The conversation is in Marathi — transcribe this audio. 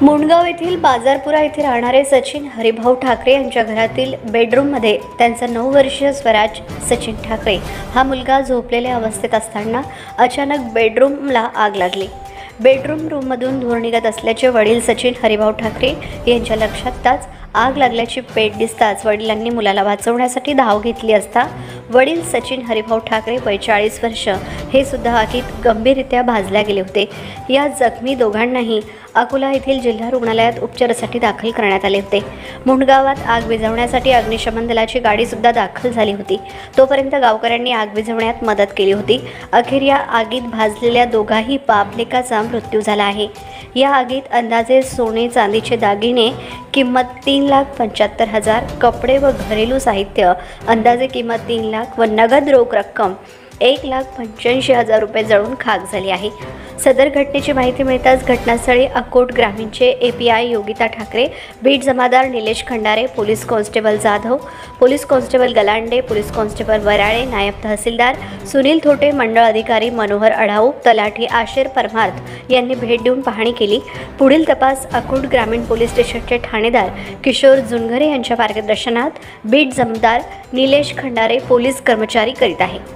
मुंडगाव येथील बाजारपुरा येथे राहणारे सचिन हरिभाऊ ठाकरे यांच्या घरातील बेडरूममध्ये त्यांचा 9 वर्षीय स्वराज सचिन ठाकरे हा मुलगा झोपलेल्या अवस्थेत असताना अचानक बेडरूमला आग लागली। बेडरूम रूममधून धूर निघत असल्याचे वडील सचिन हरिभाऊ ठाकरे यांच्या लक्षातच आग लागल्याची पेट दिसताच वडिलांनी मुलाला वाचवण्यासाठी धाव घेतली असता वडील सचिन हरिभाऊ ठाकरे 45 वर्ष हे सुद्धा आगीत गंभीररित्या भाजल्या गेले होते। या जखमी दोघांनाही अकोला येथील जिल्हा रुग्णालयात उपचारासाठी दाखल करण्यात आले होते। मुंडगावात आग विझवण्यासाठी अग्निशमन दलाची गाडी सुद्धा दाखल झाली होती। तोपर्यंत गावकऱ्यांनी आग विझवण्यात मदत केली होती। अखेर या आगीत भाजलेल्या दोघाही बापलेकाचा मृत्यू झाला आहे। या आगीत अंदाजे सोने चांदीचे दागिने किंमत 3,75,000, कपडे व घरेलू साहित्य अंदाजे किंमत 3 लाख व नगद रोख रक्कम 1,85,000 रुपये जळून खाक झाली आहे। सदर घटनेची माहिती मिळताच घटनास्थळी अकोट ग्रामीणचे API योगिता ठाकरे, बीट जमादार Nilesh Khandare, police constable Jadhav, police constable Galande, police constable Varale, नायब तहसीलदार सुनील थोटे, मंडळ अधिकारी मनोहर अढाऊ, तलाठी आशेर परमार्थ यांनी भेट देऊन पाहणी केली। पुढील तपास अकोट ग्रामीण पोलीस स्टेशनचे ठाणेदार किशोर जुनघरे यांच्या मार्गदर्शनात बीट जमादार निलेश खंडारे पोलीस कर्मचारी करीत आहेत।